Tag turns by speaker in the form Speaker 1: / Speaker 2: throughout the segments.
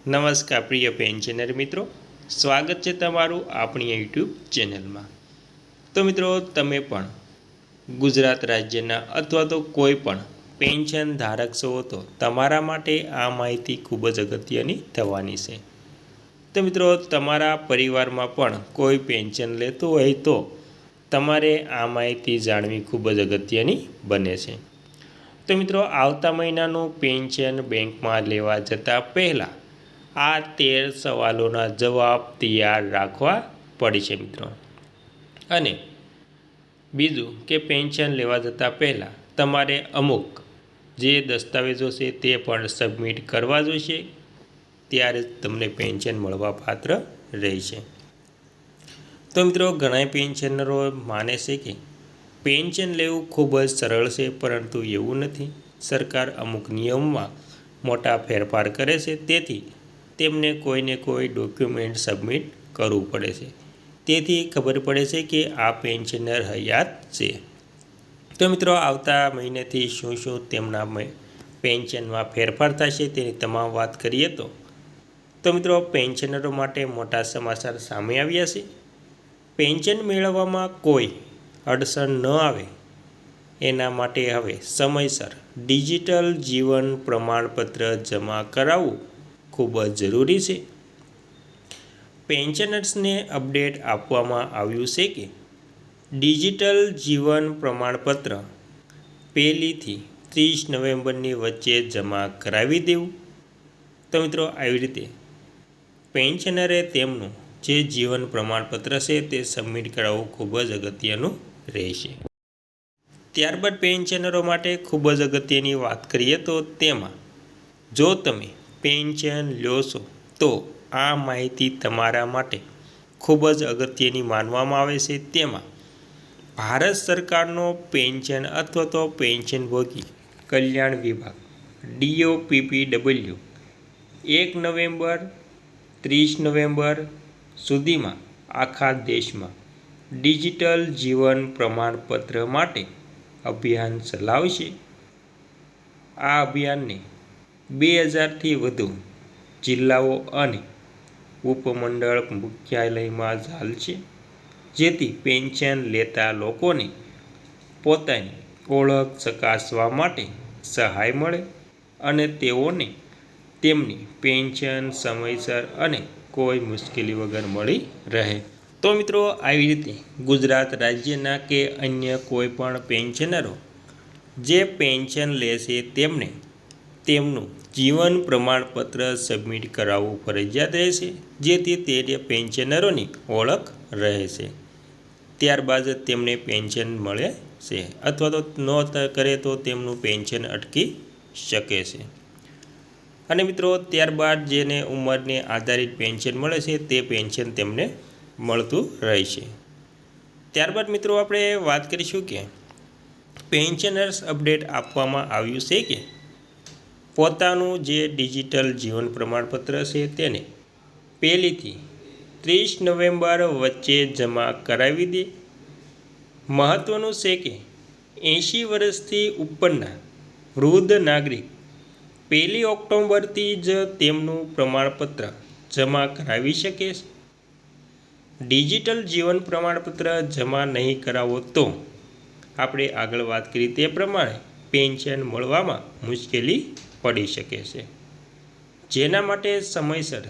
Speaker 1: નમસ્કાર પ્રિય પેન્શનર મિત્રો, સ્વાગત છે તમારું આપણી યુટ્યુબ ચેનલમાં। તો મિત્રો, તમે પણ ગુજરાત રાજ્યના અથવા તો કોઈ પણ પેન્શન ધારક છો તો તમારા માટે આ માહિતી ખૂબ જ અગત્યની થવાની છે। તો મિત્રો, તમારા પરિવારમાં પણ કોઈ પેન્શન લેતું હોય તો તમારે આ માહિતી જાણવી ખૂબ જ અગત્યની બને છે। તો મિત્રો, આવતા મહિનાનું પેન્શન બેંકમાં લેવા જતાં પહેલાં આ 13 સવાલોના જવાબ તૈયાર રાખવા પડશે મિત્રો। અને બીજું કે પેન્શન લેવા જતાં પહેલાં તમારે અમુક જે દસ્તાવેજો છે તે પણ સબમિટ કરવા જોઈશે, ત્યારે તમને પેન્શન મળવા પાત્ર રહેશે। તો મિત્રો, ઘણા પેન્શનરો માને છે કે પેન્શન લેવું ખૂબ જ સરળ છે, પરંતુ એવું નથી। સરકાર અમુક નિયમમાં મોટા ફેરફાર કરે છે, તેથી તેમને કોઈને કોઈ ડોક્યુમેન્ટ સબમિટ કરવું પડે છે। તેથી ખબર પડે છે કે આ પેન્શનર હયાત છે। તો મિત્રો, આવતા મહિનેથી શું તેમના પેન્શનમાં ફેરફાર થશે તેની તમામ વાત કરીએ તો મિત્રો, પેન્શનરો માટે મોટા સમાચાર સામે આવ્યા છે। પેન્શન મેળવવામાં કોઈ અડચણ ન આવે એના માટે હવે સમયસર ડિજિટલ જીવન પ્રમાણપત્ર જમા કરાવવું ખૂબ જ જરૂરી છે। પેન્શનર્સને અપડેટ આપવામાં આવ્યું છે કે ડિજિટલ જીવન પ્રમાણપત્ર 1 થી 30 નવેમ્બરની વચ્ચે જમા કરાવી દેવું। તો મિત્રો, આવી રીતે પેન્શનરે તેમનું જે જીવન પ્રમાણપત્ર છે તે સબમિટ કરાવવું ખૂબ જ અગત્યનું રહેશે। ત્યારબાદ પેન્શનરો માટે ખૂબ જ અગત્યની વાત કરીએ તો તેમાં જો તમે પેન્શન લો છો તો આ માહિતી તમારા માટે ખૂબ જ અગત્યની માનવામાં આવે છે। તેમાં ભારત સરકારનો પેન્શન અથવા તો પેન્શનભોગી કલ્યાણ વિભાગ DOPPW 1 નવેમ્બર 30 નવેમ્બર સુધીમાં આખા દેશમાં ડિજિટલ જીવન પ્રમાણપત્ર માટે અભિયાન ચલાવશે। આ અભિયાનને 2000થી વધુ જિલ્લાઓ અને ઉપમંડળ મુખ્યાલયમાં ચાલશે, જેથી પેન્શન લેતા લોકોને પોતાની ઓળખ ચકાસવા માટે સહાય મળે અને તેઓને તેમની પેન્શન સમયસર અને કોઈ મુશ્કેલી વગર મળી રહે। તો મિત્રો, આવી રીતે ગુજરાત રાજ્યના કે અન્ય કોઈ પણ પેન્શનરો જે પેન્શન લેશે તેમને તેમનું જીવન પ્રમાણપત્ર સબમિટ કરાવવું ફરજિયાત રહેશે, જેથી તે પેન્શનરોની ઓળખ રહેશે। ત્યારબાદ તેમને પેન્શન મળે છે, અથવા તો ન કરે તો તેમનું પેન્શન અટકી શકે છે। અને મિત્રો, ત્યારબાદ જેને ઉંમરને આધારિત પેન્શન મળે છે તે પેન્શન તેમને મળતું રહેશે। ત્યારબાદ મિત્રો, આપણે વાત કરીશું કે પેન્શનર્સ અપડેટ આપવામાં આવ્યું છે કે પોતાનું જે ડિજિટલ જીવન પ્રમાણપત્ર છે તેને 1 થી 30 નવેમ્બર વચ્ચે જમા કરાવી દે। મહત્વનું છે કે 80 વર્ષથી ઉપરના વૃદ્ધ નાગરિક 1 ઓક્ટોબરથી જ તેમનું પ્રમાણપત્ર જમા કરાવી શકે છે। ડિજિટલ જીવન પ્રમાણપત્ર જમા નહીં કરાવો તો આપણે આગળ વાત કરી તે પ્રમાણે પેન્શન મળવામાં મુશ્કેલી પડી શકે છે, જેના માટે સમયસર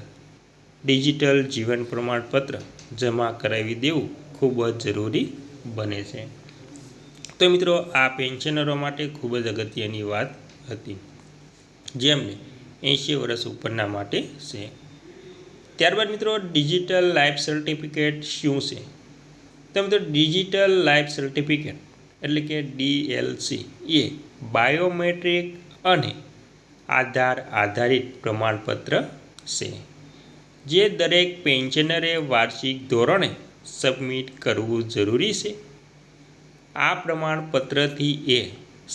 Speaker 1: ડિજિટલ જીવન પ્રમાણપત્ર જમા કરાવી દેવું ખૂબ જ જરૂરી બને છે। તો મિત્રો, આ પેન્શનરો માટે ખૂબ જ અગત્યની વાત હતી, જેમને 80 વર્ષ ઉપરના માટે છે। ત્યારબાદ મિત્રો, ડિજિટલ લાઈફ સર્ટિફિકેટ શું છે? તો મિત્રો, ડિજિટલ લાઈફ સર્ટિફિકેટ એટલે કે DLC એ બાયોમેટ્રિક અને આધાર આધારિત પ્રમાણપત્ર છે, જે દરેક પેન્શનરે વાર્ષિક ધોરણે સબમિટ કરવું જરૂરી છે। આ પ્રમાણપત્રથી એ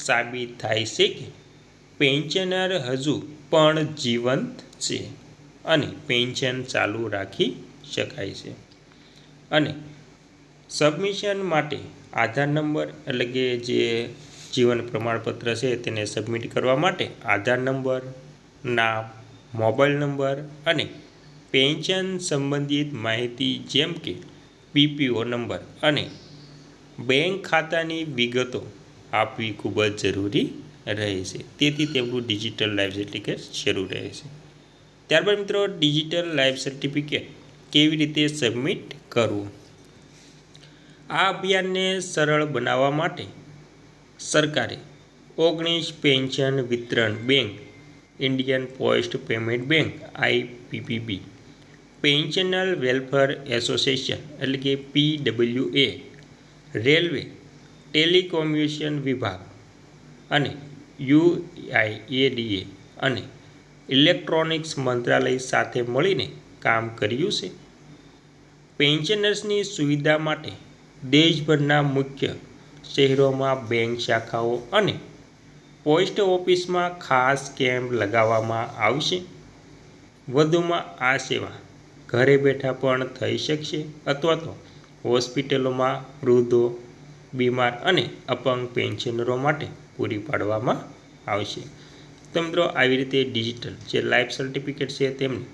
Speaker 1: સાબિત થાય છે કે પેન્શનર હજુ પણ જીવંત છે અને પેન્શન ચાલુ રાખી શકાય છે। અને સબમિશન માટે આધાર નંબર એટલે કે જે જીવન પ્રમાણપત્ર છે તેને સબમિટ કરવા માટે આધાર નંબર, નામ, મોબાઈલ નંબર અને પેન્શન સંબંધિત માહિતી જેમ કે પીપીઓ નંબર અને બેંક ખાતાની વિગતો આપવી ખૂબ જ જરૂરી રહે છે. તેથી તેમનું ડિજિટલ લાઈફ સર્ટિફિકેટ શરૂ રહે છે. ત્યારબાદ મિત્રો ડિજિટલ લાઈફ સર્ટિફિકેટ કેવી રીતે સબમિટ કરવું. આ અભિયાનને સરળ બનાવવા માટે સરકારે 19 પેન્શન વિતરણ bank, Indian post payment bank IPPB, pensioner welfare association એટલે કે PWA, રેલવે ટેલિકોમ્યુનિકેશન વિભાગ અને UIADA અને ઇલેક્ટ્રોનિક્સ મંત્રાલય સાથે મળીને કામ કર્યું છે. પેન્શનર્સની સુવિધા માટે દેશભરના મુખ્ય શહેરોમાં બેંક શાખાઓ અને પોસ્ટ ઓફિસમાં ખાસ કેમ્પ લગાવવામાં આવશે. વધુમાં આ સેવા ઘરે બેઠા પણ થઈ શકશે અથવા તો હોસ્પિટલોમાં વૃદ્ધો, બીમાર અને અપંગ પેન્શનરો માટે પૂરી પાડવામાં આવશે. તો મિત્રો આવી રીતે ડિજિટલ જે લાઈફ સર્ટિફિકેટ છે તેમને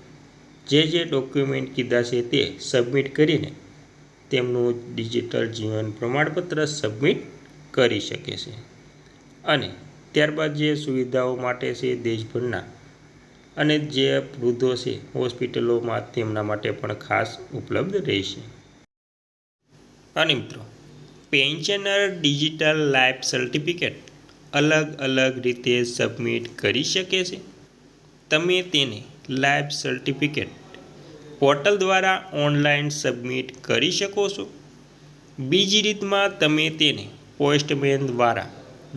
Speaker 1: જે ડોક્યુમેન્ટ કીધા છે તે સબમિટ કરીને તેમનું ડિજિટલ જીવન પ્રમાણપત્ર સબમિટ કરી શકે છે. અને ત્યારબાદ જે સુવિધાઓ માટે છે દેશભરના અને જે વૃદ્ધો છે હોસ્પિટલોમાં તેમના માટે પણ ખાસ ઉપલબ્ધ રહેશે. અને મિત્રો પેન્શનર ડિજિટલ લાઈફ સર્ટિફિકેટ અલગ અલગ રીતે સબમિટ કરી શકે છે. તમે તેને લાઈફ સર્ટિફિકેટ પોર્ટલ દ્વારા ઓનલાઈન સબમિટ કરી શકો છો. બીજી રીતમાં તમે તેને પોસ્ટમેન દ્વારા,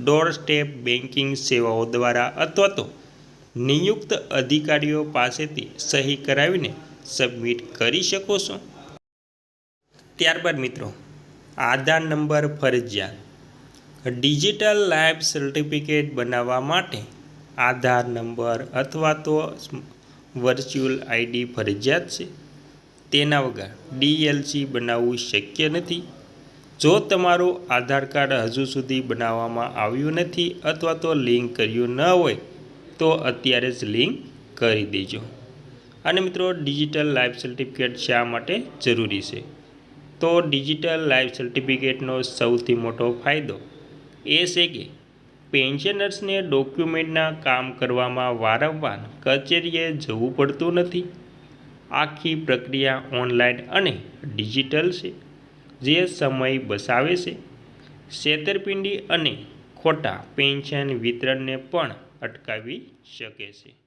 Speaker 1: ડોર સ્ટેપ બેન્કિંગ સેવાઓ દ્વારા અથવા તો નિયુક્ત અધિકારીઓ પાસેથી સહી કરાવીને સબમિટ કરી શકો છો. ત્યારબાદ મિત્રો આધાર નંબર ફરજિયાત. ડિજિટલ લાઈફ સર્ટિફિકેટ બનાવવા માટે આધાર નંબર અથવા તો વર્ચ્યુઅલ ID ફરજિયાત છે. તેના વગર DLC બનાવવું શક્ય નથી. જો તમારું આધાર કાર્ડ હજુ સુધી બનાવવામાં આવ્યું નથી અથવા તો લિંક કર્યું ન હોય તો અત્યારે જ લિંક કરી દેજો. અને મિત્રો ડિજિટલ લાઈફ સર્ટિફિકેટ શા માટે જરૂરી છે? તો ડિજિટલ લાઈફ સર્ટિફિકેટનો સૌથી મોટો ફાયદો એ છે કે પેન્શનર્સને ડોક્યુમેન્ટના કામ કરવામાં વારંવાર કચેરીએ જવું પડતું નથી. આખી પ્રક્રિયા ઓનલાઈન અને ડિજિટલ છે, જે સમય બચાવે છે, છેતરપિંડી અને ખોટા પેન્શન વિતરણને પણ અટકાવી શકે છે.